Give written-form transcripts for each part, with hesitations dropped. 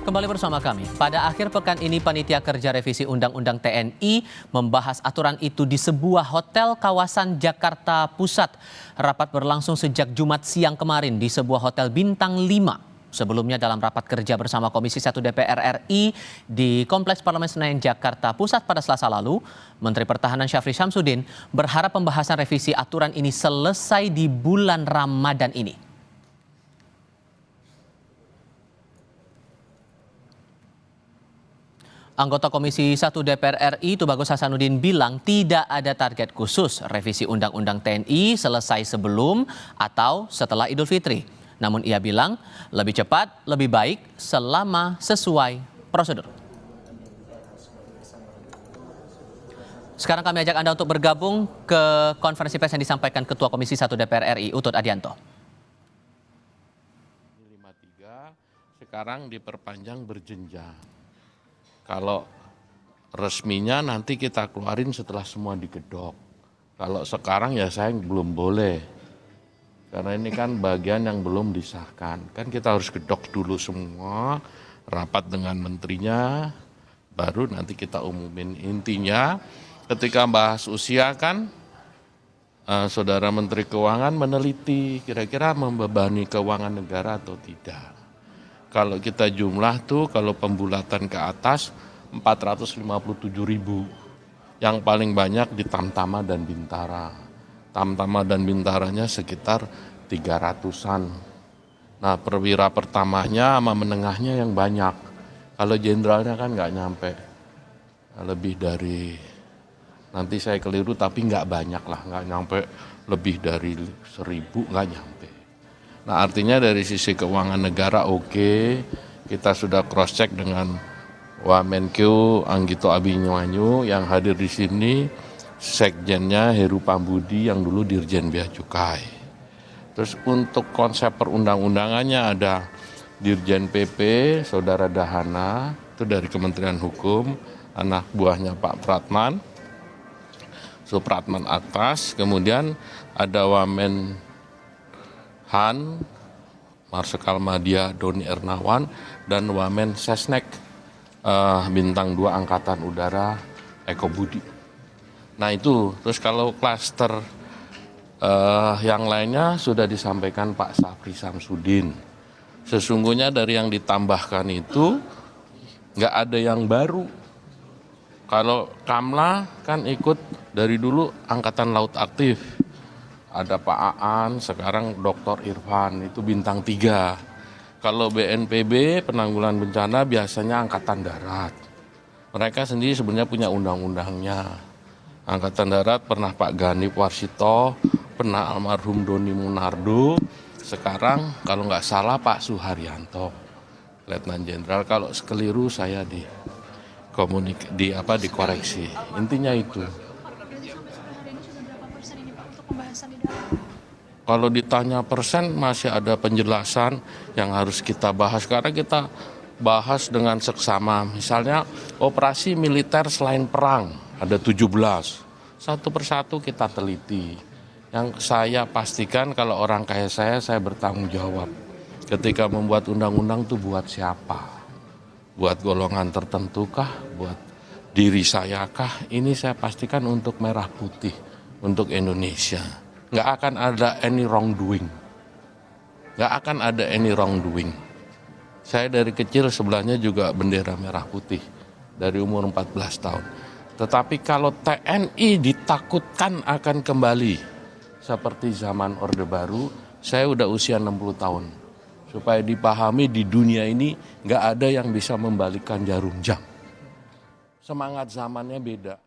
Kembali bersama kami. Pada akhir pekan ini, Panitia Kerja Revisi Undang-Undang TNI membahas aturan itu di sebuah hotel kawasan Jakarta Pusat. Rapat berlangsung sejak Jumat siang kemarin di sebuah hotel bintang 5. Sebelumnya dalam rapat kerja bersama Komisi 1 DPR RI di Kompleks Parlemen Senayan Jakarta Pusat pada Selasa lalu, Menteri Pertahanan Syafri Syamsuddin berharap pembahasan revisi aturan ini selesai di bulan Ramadan ini. Anggota Komisi 1 DPR RI Tubagus Hasanuddin bilang tidak ada target khusus revisi Undang-Undang TNI selesai sebelum atau setelah Idul Fitri. Namun ia bilang lebih cepat, lebih baik selama sesuai prosedur. Sekarang kami ajak Anda untuk bergabung ke konferensi pers yang disampaikan Ketua Komisi 1 DPR RI Utut Adianto. 53 sekarang diperpanjang berjenjang. Kalau resminya nanti kita keluarin setelah semua digedok. Kalau sekarang ya saya belum boleh. Karena ini kan bagian yang belum disahkan. Kan kita harus gedok dulu semua, rapat dengan menterinya, baru nanti kita umumin. Intinya ketika bahas usia kan Saudara Menteri Keuangan meneliti kira-kira membebani keuangan negara atau tidak. Kalau kita jumlah tuh, kalau pembulatan ke atas 457.000. Yang paling banyak di Tamtama dan Bintara. Tamtama dan Bintaranya sekitar 300-an. Nah, perwira pertamanya sama menengahnya yang banyak. Kalau jenderalnya kan nggak nyampe. Lebih dari, nanti saya keliru tapi nggak banyak lah, nggak nyampe lebih dari 1.000, nggak nyampe. Nah, artinya dari sisi keuangan negara oke, kita sudah cross check dengan Wamenkeu Anggito Abimanyu yang hadir di sini, sekjennya Heru Pambudi yang dulu Dirjen Bea Cukai. Terus untuk konsep perundang-undangannya ada Dirjen PP, Saudara Dahana, itu dari Kementerian Hukum, anak buahnya Pak Pratman, Supratman atas, kemudian ada Wamen Han, Marsikal Madya Doni Ernawan, dan Wamen Sesnek Bintang 2 Angkatan Udara Eko Budi. Nah itu, terus kalau klaster yang lainnya sudah disampaikan Pak Syafri Syamsuddin. Sesungguhnya dari yang ditambahkan itu nggak ada yang baru. Kalau Kamla kan ikut dari dulu Angkatan Laut Aktif. Ada Pak Aan, sekarang Dr. Irfan, itu bintang 3. Kalau BNPB, penanggulangan bencana biasanya Angkatan Darat. Mereka sendiri sebenarnya punya undang-undangnya. Angkatan Darat pernah Pak Ganip Warsito, pernah almarhum Doni Munardo, sekarang kalau nggak salah Pak Suharyanto, Letnan Jenderal. Kalau sekeliru saya dikoreksi. Intinya itu. Kalau ditanya persen masih ada penjelasan yang harus kita bahas. Karena kita bahas dengan seksama. Misalnya operasi militer selain perang ada 17. Satu persatu kita teliti. Yang saya pastikan kalau orang kayak saya bertanggung jawab. Ketika membuat undang-undang itu buat siapa? Buat golongan tertentu kah? Buat diri saya kah? Ini saya pastikan untuk merah putih, untuk Indonesia. Nggak akan ada any wrongdoing. Nggak akan ada any wrongdoing. Saya dari kecil sebelahnya juga bendera merah putih. Dari umur 14 tahun. Tetapi kalau TNI ditakutkan akan kembali seperti zaman Orde Baru, saya udah usia 60 tahun. Supaya dipahami di dunia ini nggak ada yang bisa membalikkan jarum jam. Semangat zamannya beda.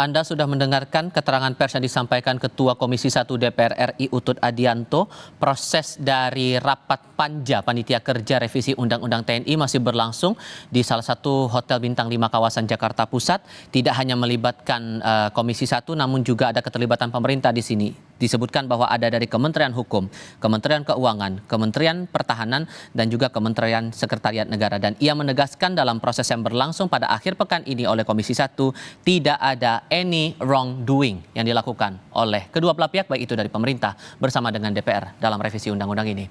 Anda sudah mendengarkan keterangan pers yang disampaikan Ketua Komisi 1 DPR RI Utut Adianto. Proses dari rapat panja Panitia Kerja Revisi Undang-Undang TNI masih berlangsung di salah satu hotel bintang 5 kawasan Jakarta Pusat. Tidak hanya melibatkan Komisi 1 namun juga ada keterlibatan pemerintah di sini. Disebutkan bahwa ada dari Kementerian Hukum, Kementerian Keuangan, Kementerian Pertahanan, dan juga Kementerian Sekretariat Negara. Dan ia menegaskan dalam proses yang berlangsung pada akhir pekan ini oleh Komisi 1, tidak ada any wrongdoing yang dilakukan oleh kedua belah pihak, baik itu dari pemerintah bersama dengan DPR dalam revisi undang-undang ini.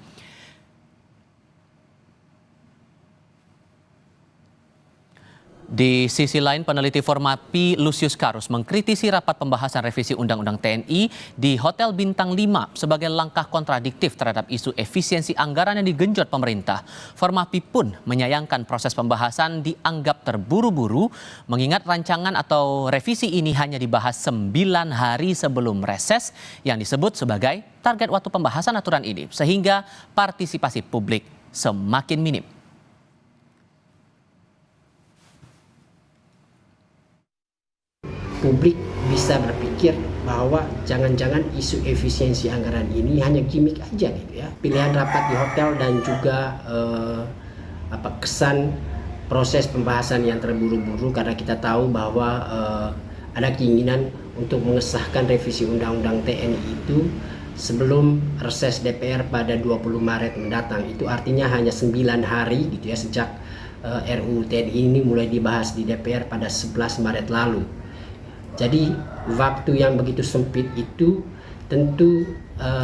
Di sisi lain, peneliti Formapi Lusius Karus mengkritisi rapat pembahasan revisi Undang-Undang TNI di Hotel Bintang 5 sebagai langkah kontradiktif terhadap isu efisiensi anggaran yang digenjot pemerintah. Formapi pun menyayangkan proses pembahasan dianggap terburu-buru, mengingat rancangan atau revisi ini hanya dibahas 9 hari sebelum reses yang disebut sebagai target waktu pembahasan aturan ini, sehingga partisipasi publik semakin minim. Publik bisa berpikir bahwa jangan-jangan isu efisiensi anggaran ini hanya gimmick aja gitu ya. Pilihan rapat di hotel dan juga kesan proses pembahasan yang terburu-buru karena kita tahu bahwa ada keinginan untuk mengesahkan revisi Undang-Undang TNI itu sebelum reses DPR pada 20 Maret mendatang. Itu artinya hanya 9 hari gitu ya sejak RUU TNI ini mulai dibahas di DPR pada 11 Maret lalu. Jadi waktu yang begitu sempit itu tentu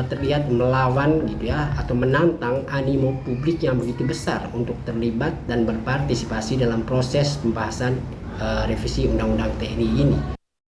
terlihat melawan gitu ya atau menantang animo publik yang begitu besar untuk terlibat dan berpartisipasi dalam proses pembahasan revisi Undang-Undang TNI ini.